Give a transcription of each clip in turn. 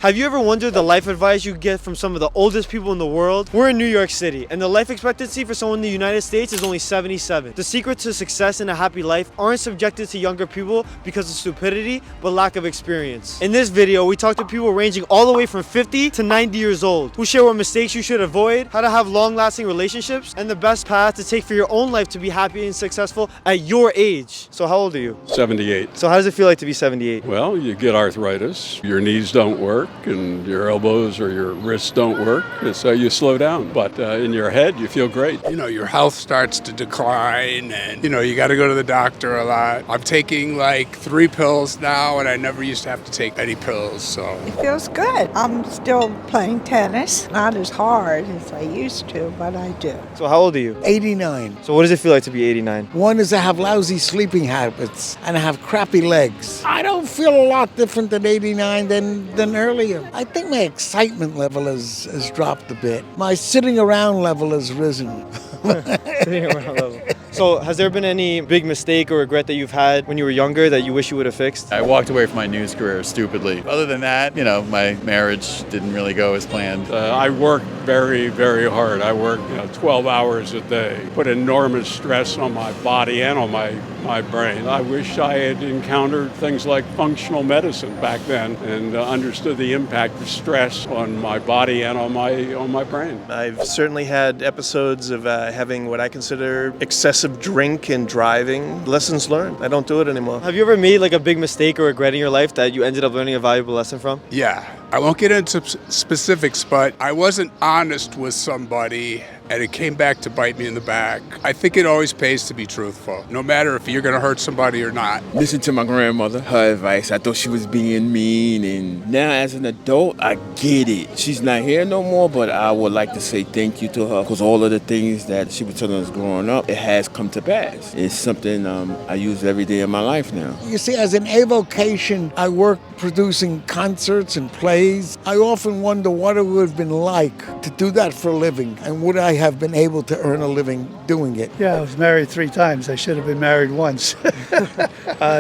Have you ever wondered the life advice you get from some of the oldest people in the world? We're in New York City, and the life expectancy for someone in the United States is only 77. The secret to success and a happy life aren't subjected to younger people because of stupidity, but lack of experience. In this video, we talk to people ranging all the way from 50 to 90 years old, who share what mistakes you should avoid, how to have long-lasting relationships, and the best path to take for your own life to be happy and successful at your age. So how old are you? 78. So how does it feel like to be 78? Well, you get arthritis, your knees don't work, and your elbows or your wrists don't work, so you slow down. But in your head, you feel great. You know, your health starts to decline, and, you got to go to the doctor a lot. I'm taking like 3 pills now, and I never used to have to take any pills, so. It feels good. I'm still playing tennis. Not as hard as I used to, but I do. So how old are you? 89. So what does it feel like to be 89? One is I have lousy sleeping habits and I have crappy legs. I don't feel a lot different than 89 than earlier. I think my excitement level has dropped a bit. My sitting around level has risen. So has there been any big mistake or regret that you've had when you were younger that you wish you would have fixed? I walked away from my news career stupidly. Other than that, my marriage didn't really go as planned. I work very, very hard. I work 12 hours a day. Put enormous stress on my body and on my brain. I wish I had encountered things like functional medicine back then and understood the impact of stress on my body and on my brain. I've certainly had episodes of having what I consider excessive drink and driving. Lessons learned. I don't do it anymore. Have you ever made like a big mistake or regret in your life that you ended up learning a valuable lesson from? Yeah. I won't get into specifics, but I wasn't honest with somebody and it came back to bite me in the back. I think it always pays to be truthful, no matter if you're going to hurt somebody or not. Listen to my grandmother, her advice. I thought she was being mean, and now as an adult, I get it. She's not here no more, but I would like to say thank you to her because all of the things that she was telling us growing up, it has come to pass. It's something I use every day of my life now. You see, as an avocation, I work producing concerts and plays. I often wonder what it would have been like to do that for a living, and would I have been able to earn a living doing it? Yeah, I was married 3 times. I should have been married once.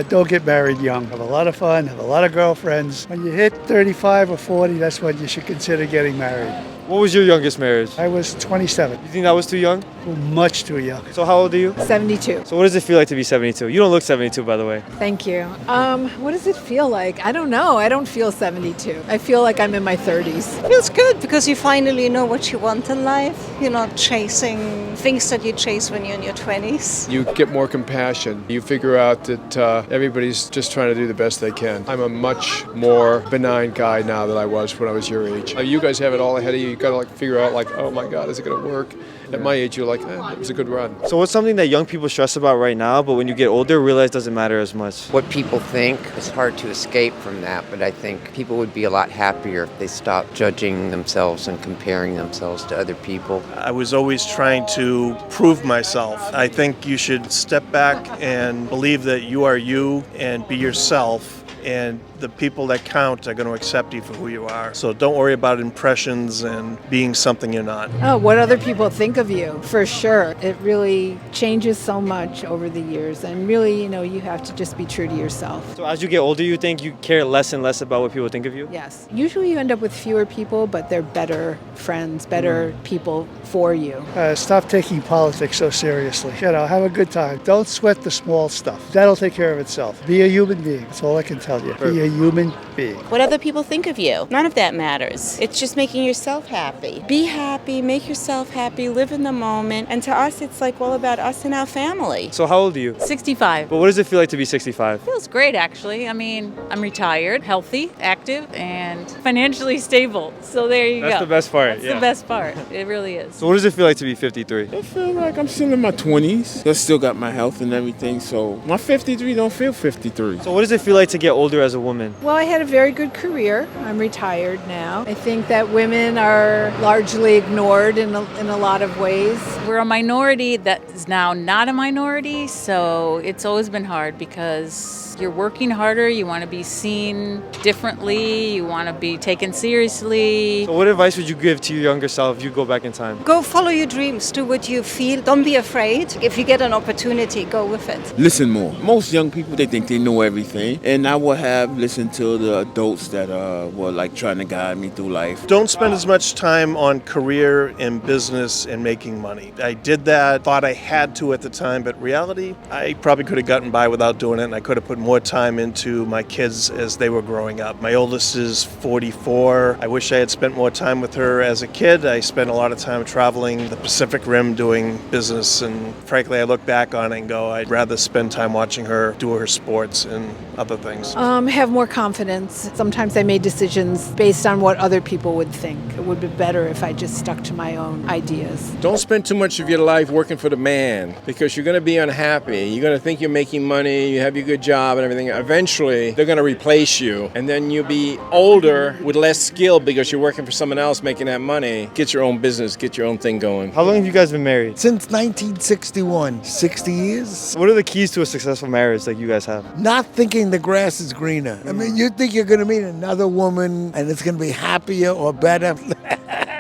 Don't get married young. Have a lot of fun, have a lot of girlfriends. When you hit 35 or 40, that's when you should consider getting married. What was your youngest marriage? I was 27. You think that was too young? Much too young. So how old are you? 72. So what does it feel like to be 72? You don't look 72, by the way. Thank you. What does it feel like? I don't know. I don't feel 72. I feel like I'm in my 30s. Feels good because you finally know what you want in life. You're not chasing things that you chase when you're in your 20s. You get more compassion. You figure out that everybody's just trying to do the best they can. I'm a much more benign guy now than I was when I was your age. You guys have it all ahead of you. You got to figure out oh my God, is it going to work? At my age, you're like, it was a good run. So what's something that young people stress about right now, but when you get older, realize doesn't matter as much? What people think, it's hard to escape from that, but I think people would be a lot happier if they stopped judging themselves and comparing themselves to other people. I was always trying to prove myself. I think you should step back and believe that you are you and be yourself, and the people that count are going to accept you for who you are. So don't worry about impressions and being something you're not. Oh, what other people think of you, for sure. It really changes so much over the years. And really, you have to just be true to yourself. So as you get older, you think you care less and less about what people think of you? Yes. Usually you end up with fewer people, but they're better friends, better people for you. Stop taking politics so seriously. Have a good time. Don't sweat the small stuff. That'll take care of itself. Be a human being. That's all I can tell you. Be a human being. What other people think of you, none of that matters. It's just making yourself happy. Be happy, make yourself happy, live in the moment. And to us, it's all about us and our family. So how old are you? 65. But what does it feel like to be 65? Feels great, actually. I mean, I'm retired, healthy, active, and financially stable. So there you go. That's the best part. That's the best part. It really is. So what does it feel like to be 53? I feel like I'm still in my 20s. I still got my health and everything, so my 53 don't feel 53. So what does it feel like to get older as a woman? Well, I had a very good career. I'm retired now. I think that women are largely ignored in a lot of ways. We're a minority that is now not a minority, so it's always been hard because you're working harder, you want to be seen differently, you want to be taken seriously. So what advice would you give to your younger self if you go back in time? Go follow your dreams, do what you feel, don't be afraid. If you get an opportunity, go with it. Listen more. Most young people, they think they know everything, and I will have listen to the adults that were like trying to guide me through life. Don't spend as much time on career and business and making money. I did that, thought I had to at the time, but reality, I probably could have gotten by without doing it, and I could have put more time into my kids as they were growing up. My oldest is 44. I wish I had spent more time with her as a kid. I spent a lot of time traveling the Pacific Rim doing business, and frankly, I look back on it and go, I'd rather spend time watching her do her sports and other things. Have more confidence. Sometimes I made decisions based on what other people would think. It would be better if I just stuck to my own ideas. Don't spend too much of your life working for the man because you're going to be unhappy. You're going to think you're making money, you have your good job and everything. Eventually, they're going to replace you. And then you'll be older with less skill because you're working for someone else making that money. Get your own business, get your own thing going. How long have you guys been married? Since 1961, 60 years. What are the keys to a successful marriage that you guys have? Not thinking the grass is greener. I mean, you think you're going to meet another woman and it's going to be happier or better.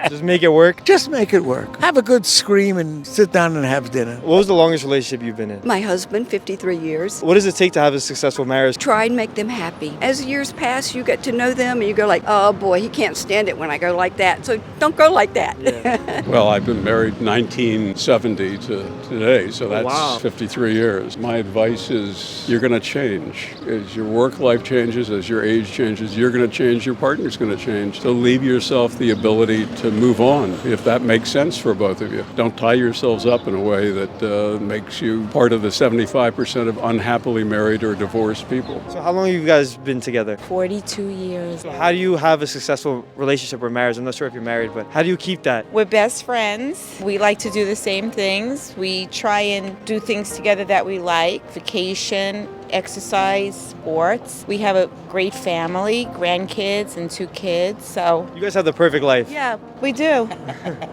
Just make it work? Just make it work. Have a good scream and sit down and have dinner. What was the longest relationship you've been in? My husband, 53 years. What does it take to have a successful marriage? Try and make them happy. As years pass, you get to know them and you go like, oh boy, he can't stand it when I go like that. So don't go like that. Yeah. Well, I've been married 1970 to today, so that's wow. 53 years. My advice is you're going to change. As your work life changes, as your age changes, you're going to change, your partner's going to change. So leave yourself the ability to move on, if that makes sense for both of you. Don't tie yourselves up in a way that makes you part of the 75% of unhappily married or divorced people. So how long have you guys been together? 42 years. So how do you have a successful relationship or marriage? I'm not sure if you're married, but how do you keep that? We're best friends. We like to do the same things. We try and do things together that we like. Vacation, exercise, sports. We have a great family, grandkids and 2 kids, so. You guys have the perfect life. Yeah, we do.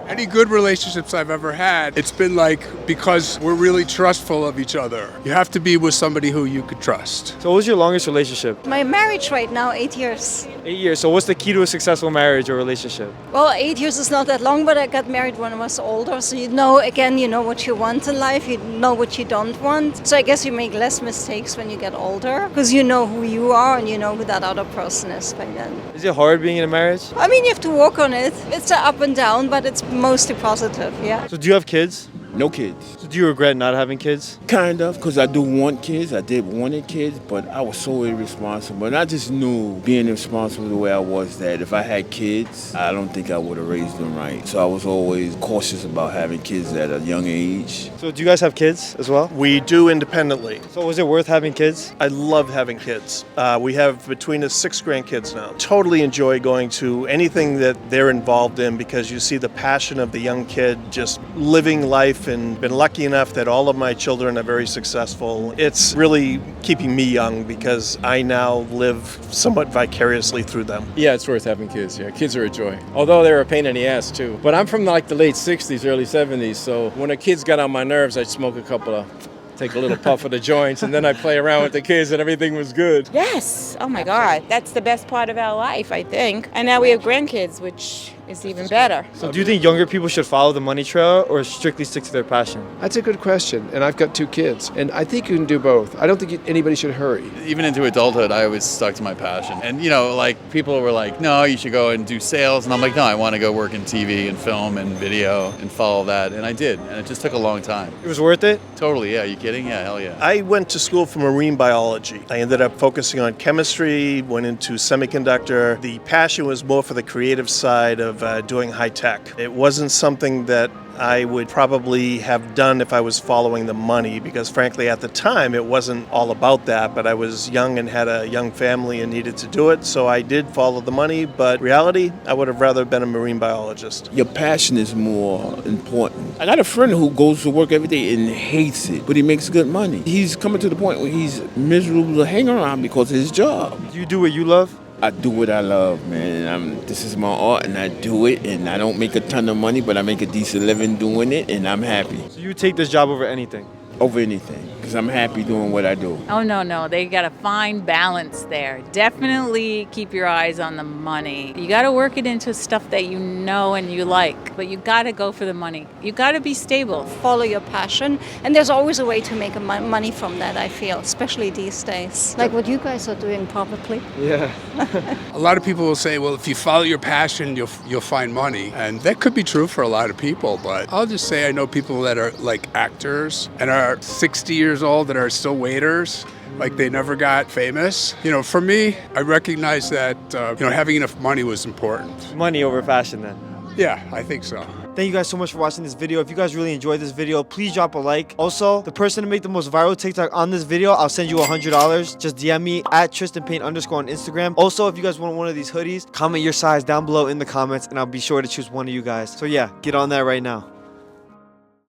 Any good relationships I've ever had, it's been like because we're really trustful of each other. You have to be with somebody who you could trust. So what was your longest relationship? My marriage right now, 8 years. 8 years. So what's the key to a successful marriage or relationship? Well, 8 years is not that long, but I got married when I was older. So you know what you want in life, you know what you don't want. So I guess you make less mistakes when you get older because you know who you are and you know who that other person is by then. Is it hard being in a marriage? I mean, you have to work on it. It's an up and down, but it's mostly positive, yeah. So do you have kids? No kids. So do you regret not having kids? Kind of, because I do want kids. I did wanted kids, but I was so irresponsible. And I just knew being irresponsible the way I was that if I had kids, I don't think I would have raised them right. So I was always cautious about having kids at a young age. So do you guys have kids as well? We do independently. So was it worth having kids? I love having kids. We have between us 6 grandkids now. Totally enjoy going to anything that they're involved in because you see the passion of the young kid just living life and been lucky enough that all of my children are very successful. It's really keeping me young because I now live somewhat vicariously through them. Yeah, it's worth having kids. Yeah, kids are a joy. Although they're a pain in the ass too. But I'm from like the late 60s, early 70s. So when the kids got on my nerves, I'd smoke take a little puff of the joints, and then I play around with the kids and everything was good. Yes. Oh my God. That's the best part of our life, I think. And now we have grandkids, which is even better. So do you think younger people should follow the money trail or strictly stick to their passion? That's a good question. And I've got 2 kids. And I think you can do both. I don't think anybody should hurry. Even into adulthood, I always stuck to my passion. And, like people were like, no, you should go and do sales. And I'm like, no, I want to go work in TV and film and video and follow that. And I did. And it just took a long time. It was worth it? Totally. Yeah. Are you kidding? Yeah. Hell yeah. I went to school for marine biology. I ended up focusing on chemistry, went into semiconductor. The passion was more for the creative side of doing high tech. It wasn't something that I would probably have done if I was following the money because frankly at the time it wasn't all about that, but I was young and had a young family and needed to do it, so I did follow the money, but reality, I would have rather been a marine biologist. Your passion is more important. I got a friend who goes to work every day and hates it, but he makes good money. He's coming to the point where he's miserable to hang around because of his job. Do you do what you love? I do what I love, man. This is my art, and I do it, and I don't make a ton of money, but I make a decent living doing it, and I'm happy. So you take this job over anything? over anything because I'm happy doing what I do. Oh, no. They got to find balance there. Definitely keep your eyes on the money. You got to work it into stuff that you know and you like, but you got to go for the money. You got to be stable. Follow your passion, and there's always a way to make money from that, I feel, especially these days. Like what you guys are doing, probably. Yeah. A lot of people will say, well, if you follow your passion, you'll find money. And that could be true for a lot of people, but I'll just say I know people that are like actors and are 60 years old that are still waiters. Like they never got famous. You know, for me, I recognize that, having enough money was important. Money over fashion then. Yeah, I think so. Thank you guys so much for watching this video. If you guys really enjoyed this video, please drop a like. Also, the person to make the most viral TikTok on this video, I'll send you $100. Just DM me at TristanPayne_ on Instagram. Also, if you guys want one of these hoodies, comment your size down below in the comments and I'll be sure to choose one of you guys. So yeah, get on that right now.